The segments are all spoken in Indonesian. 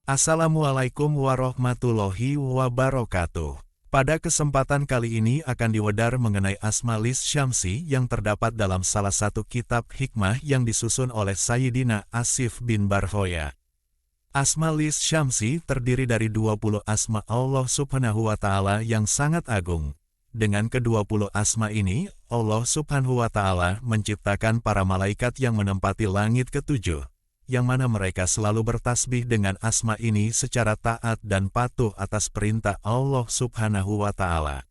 Assalamualaikum warahmatullahi wabarakatuh. Pada kesempatan kali ini akan diwedar mengenai Asma-lis Syamsi yang terdapat dalam salah satu kitab hikmah yang disusun oleh Sayyidina Asif bin Barhoya. Asma-lis Syamsi terdiri dari 20 asma Allah Subhanahu wa Ta'ala yang sangat agung. Dengan ke-20 asma ini, Allah Subhanahu wa Ta'ala menciptakan para malaikat yang menempati langit ketujuh, yang mana mereka selalu bertasbih dengan asma ini secara taat dan patuh atas perintah Allah Subhanahu wa Ta'ala.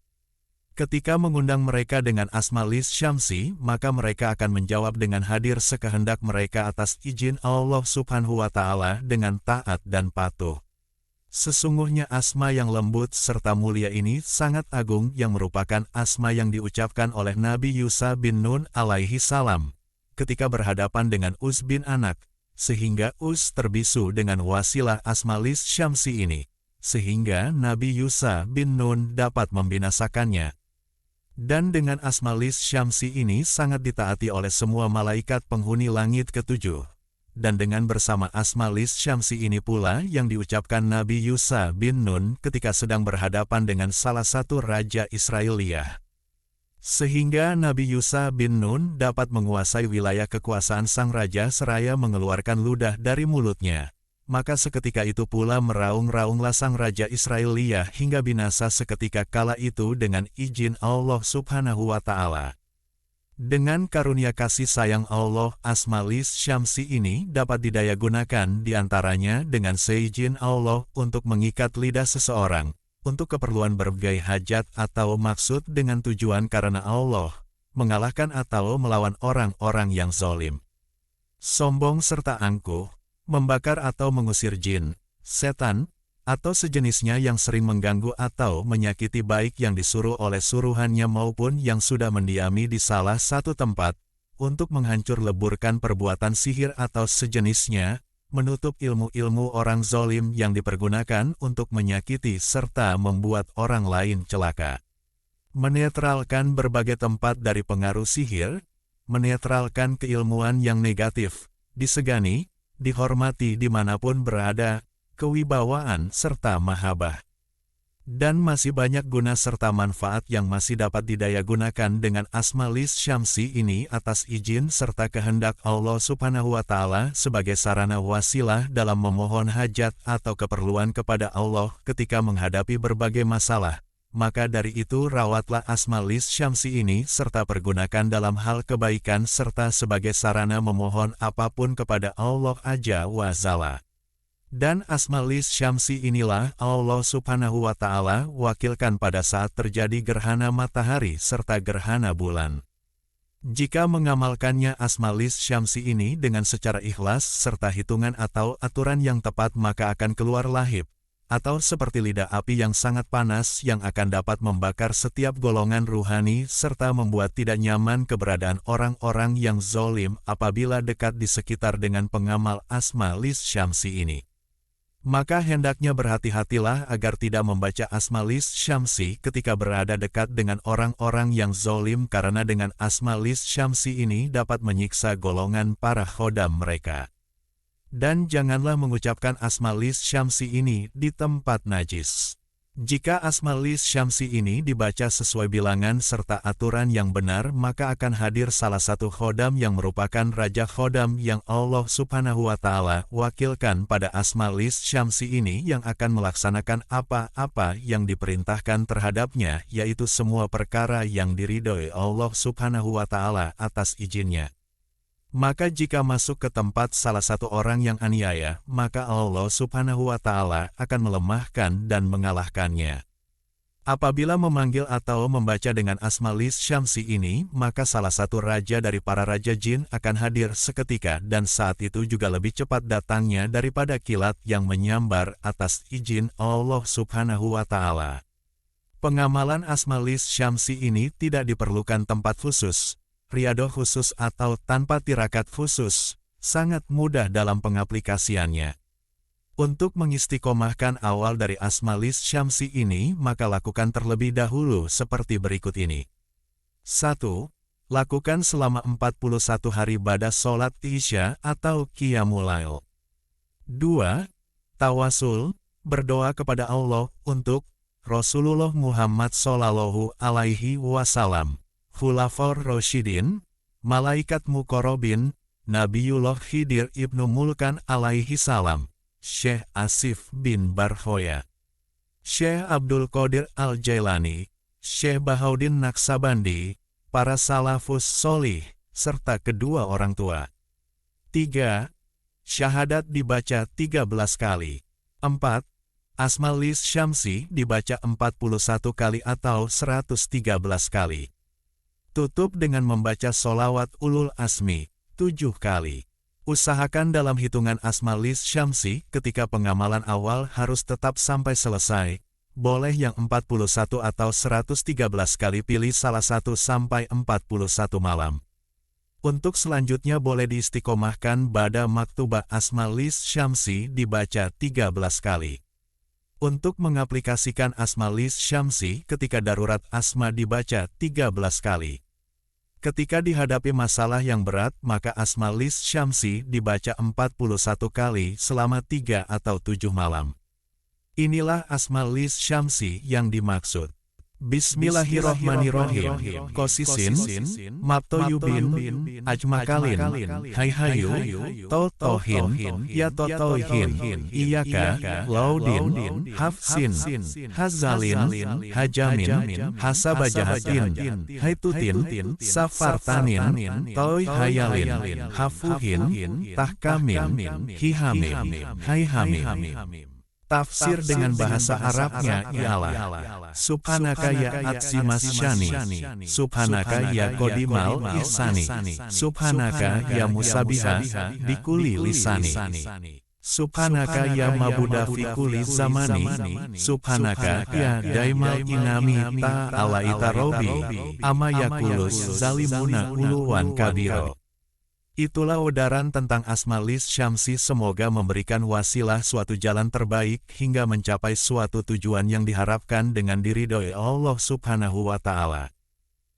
Ketika mengundang mereka dengan Asma-lis Syamsi, maka mereka akan menjawab dengan hadir sekehendak mereka atas izin Allah Subhanahu wa Ta'ala dengan taat dan patuh. Sesungguhnya asma yang lembut serta mulia ini sangat agung yang merupakan asma yang diucapkan oleh Nabi Yusha bin Nun alaihi salam ketika berhadapan dengan Uz bin Anak, sehingga Uz terbisu dengan wasilah Asma-lis Syamsi ini, sehingga Nabi Yusha bin Nun dapat membinasakannya. Dan dengan Asma-lis Syamsi ini sangat ditaati oleh semua malaikat penghuni langit ketujuh. Dan dengan bersama Asma-lis Syamsi ini pula yang diucapkan Nabi Yusha bin Nun ketika sedang berhadapan dengan salah satu raja Israiliyah. Sehingga Nabi Yusha bin Nun dapat menguasai wilayah kekuasaan sang raja seraya mengeluarkan ludah dari mulutnya. Maka seketika itu pula meraung-raunglah sang raja Israiliyah hingga binasa seketika kala itu dengan izin Allah Subhanahu wa Ta'ala. Dengan karunia kasih sayang Allah, Asma-lis Syamsi ini dapat didayagunakan diantaranya dengan seizin Allah untuk mengikat lidah seseorang, untuk keperluan berbagai hajat atau maksud dengan tujuan karena Allah, mengalahkan atau melawan orang-orang yang zalim, sombong serta angkuh, membakar atau mengusir jin, setan, atau sejenisnya yang sering mengganggu atau menyakiti baik yang disuruh oleh suruhannya maupun yang sudah mendiami di salah satu tempat, untuk menghancur leburkan perbuatan sihir atau sejenisnya, menutup ilmu-ilmu orang zalim yang dipergunakan untuk menyakiti serta membuat orang lain celaka. Menetralkan berbagai tempat dari pengaruh sihir, menetralkan keilmuan yang negatif, disegani, dihormati dimanapun berada, kewibawaan serta mahabbah. Dan masih banyak guna serta manfaat yang masih dapat didayagunakan dengan Asma-lis Syamsi ini atas izin serta kehendak Allah Subhanahu wa Ta'ala sebagai sarana wasilah dalam memohon hajat atau keperluan kepada Allah ketika menghadapi berbagai masalah. Maka dari itu rawatlah Asma-lis Syamsi ini serta pergunakan dalam hal kebaikan serta sebagai sarana memohon apapun kepada Allah Azza wa Jalla. Dan Asma-lis Syamsi inilah Allah Subhanahu wa Ta'ala wakilkan pada saat terjadi gerhana matahari serta gerhana bulan. Jika mengamalkannya Asma-lis Syamsi ini dengan secara ikhlas serta hitungan atau aturan yang tepat maka akan keluar lahib, atau seperti lidah api yang sangat panas yang akan dapat membakar setiap golongan ruhani serta membuat tidak nyaman keberadaan orang-orang yang zalim apabila dekat di sekitar dengan pengamal Asma-lis Syamsi ini. Maka hendaknya berhati-hatilah agar tidak membaca Asma-lis Syamsi ketika berada dekat dengan orang-orang yang zalim karena dengan Asma-lis Syamsi ini dapat menyiksa golongan para khodam mereka. Dan janganlah mengucapkan Asma-lis Syamsi ini di tempat najis. Jika Asma-lis Syamsi ini dibaca sesuai bilangan serta aturan yang benar maka akan hadir salah satu khodam yang merupakan raja khodam yang Allah Subhanahu wa Ta'ala wakilkan pada Asma-lis Syamsi ini yang akan melaksanakan apa-apa yang diperintahkan terhadapnya, yaitu semua perkara yang diridhoi Allah Subhanahu wa Ta'ala atas izinnya. Maka jika masuk ke tempat salah satu orang yang aniaya, maka Allah Subhanahu wa Ta'ala akan melemahkan dan mengalahkannya. Apabila memanggil atau membaca dengan Asma-lis Syamsi ini, maka salah satu raja dari para raja jin akan hadir seketika dan saat itu juga lebih cepat datangnya daripada kilat yang menyambar atas izin Allah Subhanahu wa Ta'ala. Pengamalan Asma-lis Syamsi ini tidak diperlukan tempat khusus, riadoh khusus atau tanpa tirakat khusus, sangat mudah dalam pengaplikasiannya. Untuk mengistiqomahkan awal dari Asma-lis Syamsi ini, maka lakukan terlebih dahulu seperti berikut ini. 1. Lakukan selama 41 hari ibadah sholat Isya atau Qiyamul Lail. 2. Tawasul, berdoa kepada Allah untuk Rasulullah Muhammad Shallallahu Alaihi Wasallam, Khulafaur Rasyidin, Malaikat Muqarrabin, Nabiullah Khidir Ibnu Mulkan alaihi salam, Syekh Asif bin Barhoya, Syekh Abdul Qadir Al-Jailani, Syekh Bahauddin Naqsabandi, para salafus solih, serta kedua orang tua. 3. Syahadat dibaca 13 kali. 4. Asmalis Syamsi dibaca 41 kali atau 113 kali. Tutup dengan membaca sholawat ulul asmi 7 kali. Usahakan dalam hitungan Asmalis Syamsi ketika pengamalan awal harus tetap sampai selesai. Boleh yang 41 atau 113 kali, pilih salah satu sampai 41 malam. Untuk selanjutnya boleh diistiqomahkan pada maktubah Asmalis Syamsi dibaca 13 kali. Untuk mengaplikasikan Asmalis Syamsi ketika darurat asma dibaca 13 kali. Ketika dihadapi masalah yang berat, maka Asmalis Syamsi dibaca 41 kali selama 3 atau 7 malam. Inilah Asmalis Syamsi yang dimaksud. Bismillahirrohmanirrohim. Kosisin, Maptoyubin, Ajmakalin, Hayhayu, Totohin, Yatotohin, Iyaka, Laudin, Hafsin, Hazalin, Hajamin, Hasabajahatin, Haitutin, Safartanin, Toy Hayalin, Hafuhin, Tahkamin, Hihamim, Hayhamim. Tafsir dengan bahasa Arabnya ialah Subhanaka ya Atsimas Syani, Subhanaka ya Qodimal Ihsani, Subhanaka ya Musabiha Bikuli Lisani, Subhanaka ya Mabuda Fikuli Zamani, Subhanaka ya Daimal Inami Ta'ala Itarobi, Amayakulus Zalimuna Uluwan Kabiro. Itulah udaran tentang Asmalis Syamsi, semoga memberikan wasilah suatu jalan terbaik hingga mencapai suatu tujuan yang diharapkan dengan diridhoi Allah Subhanahu wa Ta'ala.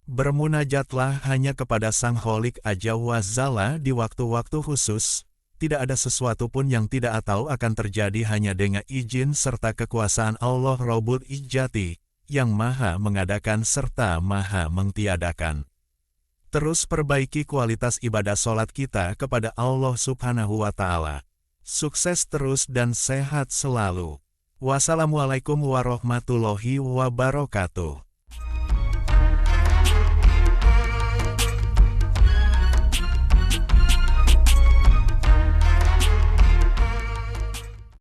Bermunajatlah hanya kepada Sang Kholik Azza wa Jalla di waktu-waktu khusus, tidak ada sesuatu pun yang tidak atau akan terjadi hanya dengan izin serta kekuasaan Allah Rabbul Izzati, yang maha mengadakan serta maha mengtiadakan. Terus perbaiki kualitas ibadah sholat kita kepada Allah Subhanahu wa Ta'ala. Sukses terus dan sehat selalu. Wassalamualaikum warahmatullahi wabarakatuh.